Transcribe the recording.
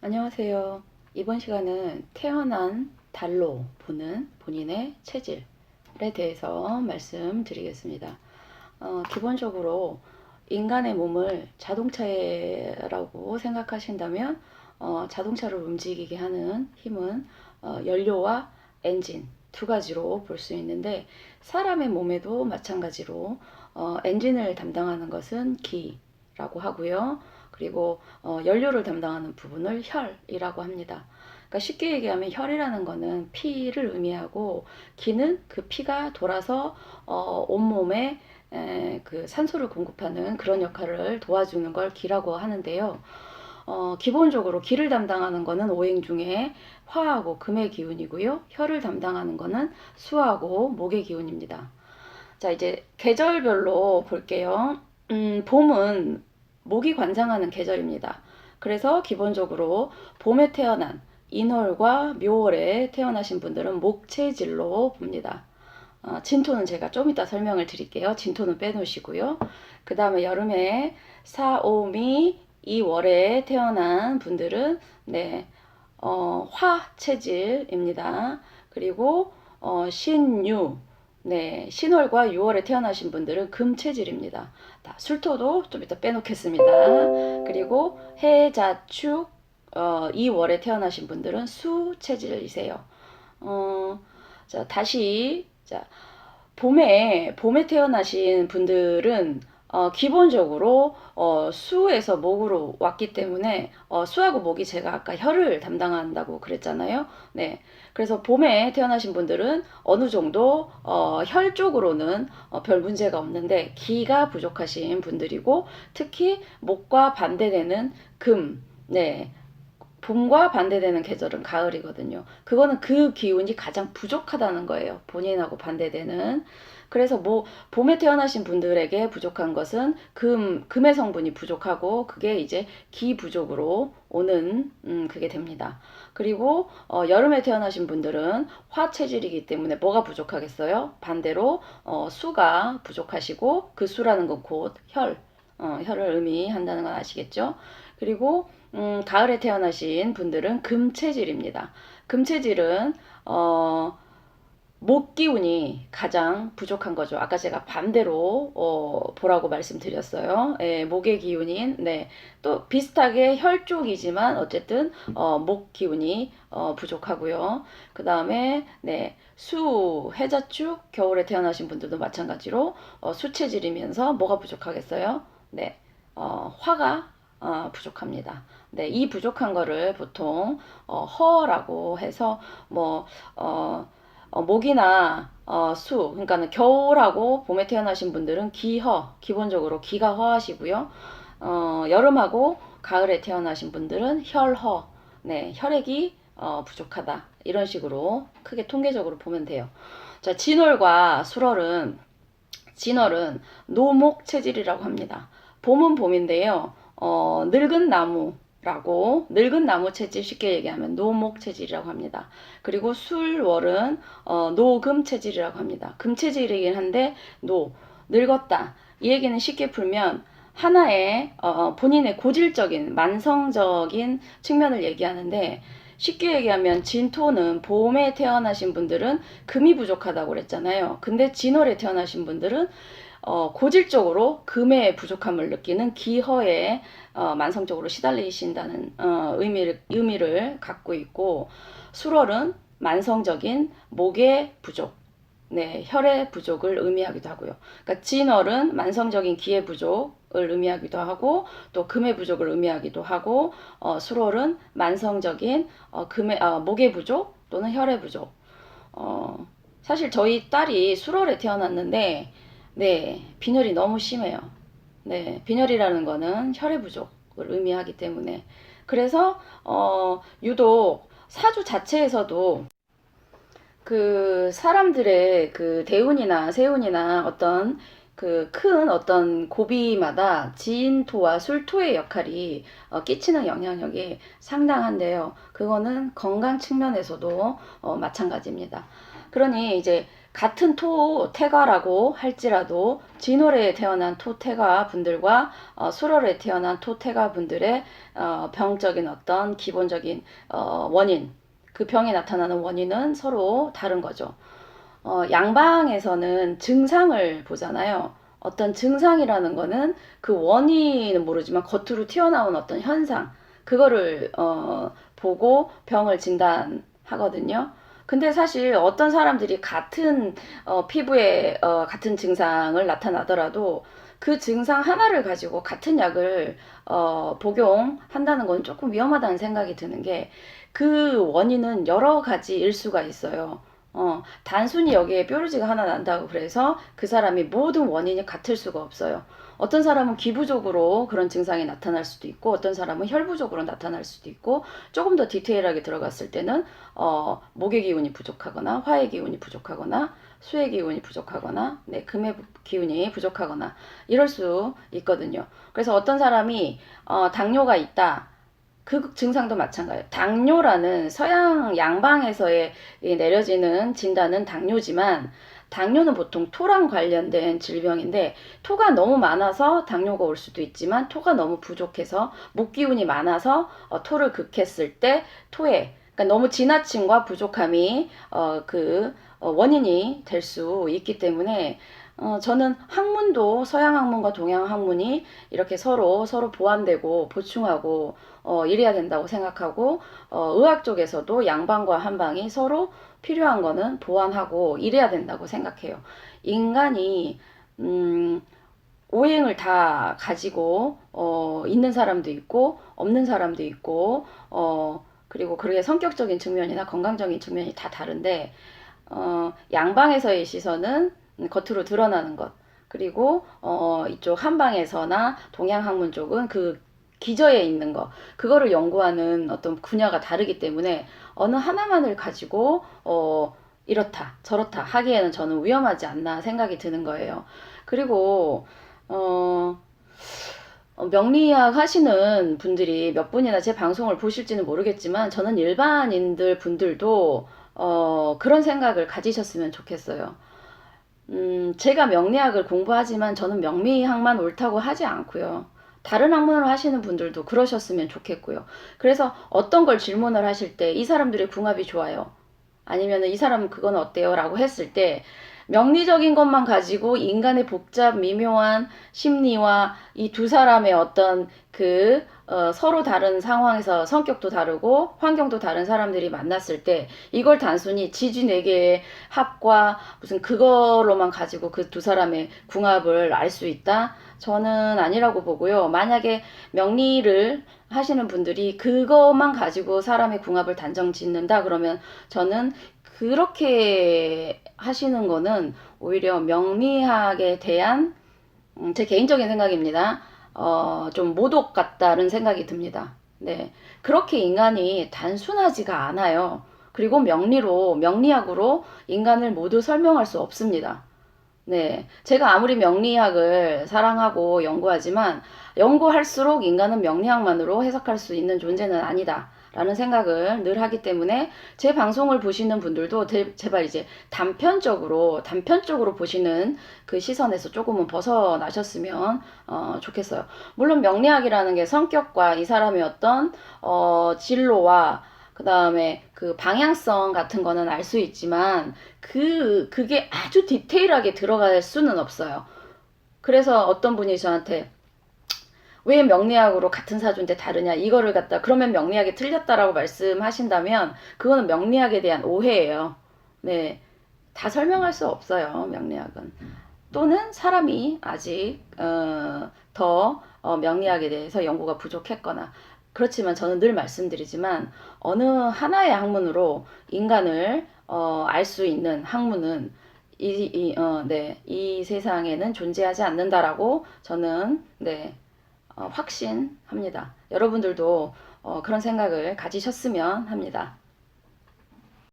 안녕하세요. 이번 시간은 태어난 달로 보는 본인의 체질에 대해서 말씀드리겠습니다. 기본적으로 인간의 몸을 자동차라고 생각하신다면 자동차를 움직이게 하는 힘은 연료와 엔진 두 가지로 볼 수 있는데 사람의 몸에도 마찬가지로 엔진을 담당하는 것은 기라고 하고요. 그리고 연료를 담당하는 부분을 혈이라고 합니다. 그러니까 쉽게 얘기하면 혈이라는 거는 피를 의미하고 기는 그 피가 돌아서 온몸에 그 산소를 공급하는 그런 역할을 도와주는 걸 기라고 하는데요. 기본적으로 기를 담당하는 거는 오행 중에 화하고 금의 기운이고요. 혈을 담당하는 거는 수하고 목의 기운입니다. 자, 이제 계절별로 볼게요. 봄은 목이 관장하는 계절입니다. 그래서 기본적으로 봄에 태어난 인월과 묘월에 태어나신 분들은 목체질로 봅니다. 진토는 제가 좀 이따 설명을 드릴게요. 진토는 빼놓으시고요. 그 다음에 여름에 사오미 이월에 태어난 분들은 네, 화체질입니다. 그리고 신유 네, 신월과 6월에 태어나신 분들은 금체질입니다. 술토도 좀 이따 빼놓겠습니다. 그리고 해자축 2월에 태어나신 분들은 수체질이세요. 자, 다시 자, 봄에 태어나신 분들은 기본적으로 수에서 목으로 왔기 때문에 수하고 목이 제가 아까 혈을 담당한다고 그랬잖아요. 네. 그래서 봄에 태어나신 분들은 어느 정도 혈 쪽으로는 별 문제가 없는데 기가 부족하신 분들이고 특히 목과 반대되는 금, 네. 봄과 반대되는 계절은 가을이거든요. 그거는 그 기운이 가장 부족하다는 거예요. 본인하고 반대되는. 그래서 뭐 봄에 태어나신 분들에게 부족한 것은 금의 성분이 부족하고 그게 이제 기 부족으로 오는 그게 됩니다. 그리고 여름에 태어나신 분들은 화 체질이기 때문에 뭐가 부족하겠어요? 반대로 수가 부족하시고 그 수라는 건 곧 혈을 의미한다는 건 아시겠죠? 그리고 가을에 태어나신 분들은 금체질입니다. 금체질은 목 기운이 가장 부족한 거죠. 아까 제가 반대로 보라고 말씀드렸어요. 예, 목의 기운인 네, 또 비슷하게 혈 쪽이지만 어쨌든 목 기운이 부족하고요. 그 다음에 네, 해자축 겨울에 태어나신 분들도 마찬가지로 수체질이면서 뭐가 부족하겠어요? 네, 화가 부족합니다. 네, 이 부족한 거를 보통 허라고 해서 뭐 목이나 수, 그러니까는 겨울하고 봄에 태어나신 분들은 기허, 기본적으로 기가 허하시고요. 여름하고 가을에 태어나신 분들은 혈허, 네, 혈액이 부족하다. 이런 식으로 크게 통계적으로 보면 돼요. 자, 진월은 노목 체질이라고 합니다. 봄은 봄인데요. 늙은 나무 체질 쉽게 얘기하면 노목 체질이라고 합니다. 그리고 술월은 노금 체질이라고 합니다. 금 체질이긴 한데 늙었다. 이 얘기는 쉽게 풀면 하나의 본인의 고질적인 만성적인 측면을 얘기하는데 쉽게 얘기하면 진토는 봄에 태어나신 분들은 금이 부족하다고 그랬잖아요. 근데 진월에 태어나신 분들은 고질적으로 금의 부족함을 느끼는 기허에 만성적으로 시달리신다는 의미를 갖고 있고 술월은 만성적인 목의 부족, 네, 혈의 부족을 의미하기도 하고요. 그러니까 진월은 만성적인 기의 부족을 의미하기도 하고 또 금의 부족을 의미하기도 하고 술월은 만성적인 목의 부족 또는 혈의 부족. 사실 저희 딸이 술월에 태어났는데 네, 빈혈이 너무 심해요. 네, 빈혈이라는 거는 혈의 부족을 의미하기 때문에 그래서 유독 사주 자체에서도 그 사람들의 그 대운이나 세운이나 어떤 그 큰 어떤 고비마다 지인토와 술토의 역할이 끼치는 영향력이 상당한데요. 그거는 건강 측면에서도 마찬가지입니다. 그러니 이제 같은 토태가라고 할지라도 진월에 태어난 토태가 분들과 수월에 태어난 토태가 분들의 병적인 어떤 기본적인 원인, 그 병이 나타나는 원인은 서로 다른 거죠. 양방에서는 증상을 보잖아요. 어떤 증상이라는 거는 그 원인은 모르지만 겉으로 튀어나온 어떤 현상, 그거를 보고 병을 진단하거든요. 근데 사실 어떤 사람들이 같은 피부에 같은 증상을 나타나더라도 그 증상 하나를 가지고 같은 약을 복용한다는 건 조금 위험하다는 생각이 드는 게, 그 원인은 여러 가지일 수가 있어요. 단순히 여기에 뾰루지가 하나 난다고 그래서 그 사람이 모든 원인이 같을 수가 없어요. 어떤 사람은 기부적으로 그런 증상이 나타날 수도 있고, 어떤 사람은 혈부적으로 나타날 수도 있고, 조금 더 디테일하게 들어갔을 때는 목의 기운이 부족하거나, 화의 기운이 부족하거나, 수의 기운이 부족하거나, 네, 금의 기운이 부족하거나 이럴 수 있거든요. 그래서 어떤 사람이 당뇨가 있다, 그 증상도 마찬가지예요. 당뇨라는 서양 양방에서의 내려지는 진단은 당뇨지만, 당뇨는 보통 토랑 관련된 질병인데, 토가 너무 많아서 당뇨가 올 수도 있지만, 토가 너무 부족해서 목 기운이 많아서 토를 극했을 때 토에, 그러니까 너무 지나침과 부족함이 원인이 될 수 있기 때문에, 저는 학문도 서양 학문과 동양 학문이 이렇게 서로 보완되고 보충하고 이래야 된다고 생각하고, 의학 쪽에서도 양방과 한방이 서로 필요한 거는 보완하고 이래야 된다고 생각해요. 인간이 오행을 다 가지고 있는 사람도 있고 없는 사람도 있고, 그리고 그게 성격적인 측면이나 건강적인 측면이 다 다른데, 양방에서의 시선은 겉으로 드러나는 것, 그리고 이쪽 한방에서나 동양학문 쪽은 그 기저에 있는 거, 그거를 연구하는 어떤 분야가 다르기 때문에 어느 하나만을 가지고 이렇다 저렇다 하기에는 저는 위험하지 않나 생각이 드는 거예요. 그리고 명리학 하시는 분들이 몇 분이나 제 방송을 보실지는 모르겠지만, 저는 일반인들 분들도 그런 생각을 가지셨으면 좋겠어요. 제가 명리학을 공부하지만 저는 명리학만 옳다고 하지 않고요. 다른 학문을 하시는 분들도 그러셨으면 좋겠고요. 그래서 어떤 걸 질문을 하실 때 이 사람들의 궁합이 좋아요, 아니면 이 사람은 그건 어때요? 라고 했을 때, 명리적인 것만 가지고 인간의 복잡 미묘한 심리와 이 두 사람의 어떤 서로 다른 상황에서 성격도 다르고 환경도 다른 사람들이 만났을 때, 이걸 단순히 지지 네 개의 합과 무슨 그걸로만 가지고 그 두 사람의 궁합을 알 수 있다? 저는 아니라고 보고요. 만약에 명리를 하시는 분들이 그것만 가지고 사람의 궁합을 단정 짓는다 그러면, 저는 그렇게 하시는 거는 오히려 명리학에 대한, 제 개인적인 생각입니다. 좀 모독 같다는 생각이 듭니다. 네. 그렇게 인간이 단순하지가 않아요. 그리고 명리학으로 인간을 모두 설명할 수 없습니다. 네. 제가 아무리 명리학을 사랑하고 연구하지만, 연구할수록 인간은 명리학만으로 해석할 수 있는 존재는 아니다 라는 생각을 늘 하기 때문에, 제 방송을 보시는 분들도 제발 이제 단편적으로 보시는 그 시선에서 조금은 벗어나셨으면 좋겠어요. 물론 명리학이라는 게 성격과 이 사람의 어떤 진로와 그 다음에 그 방향성 같은 거는 알 수 있지만, 그게 아주 디테일하게 들어갈 수는 없어요. 그래서 어떤 분이 저한테 왜 명리학으로 같은 사주인데 다르냐, 이거를 갖다 그러면 명리학이 틀렸다라고 말씀하신다면, 그거는 명리학에 대한 오해예요. 네. 다 설명할 수 없어요, 명리학은. 또는 사람이 아직 더 명리학에 대해서 연구가 부족했거나. 그렇지만 저는 늘 말씀드리지만, 어느 하나의 학문으로 인간을 알 수 있는 학문은 이 세상에는 존재하지 않는다라고 저는, 네, 확신합니다. 여러분들도 그런 생각을 가지셨으면 합니다.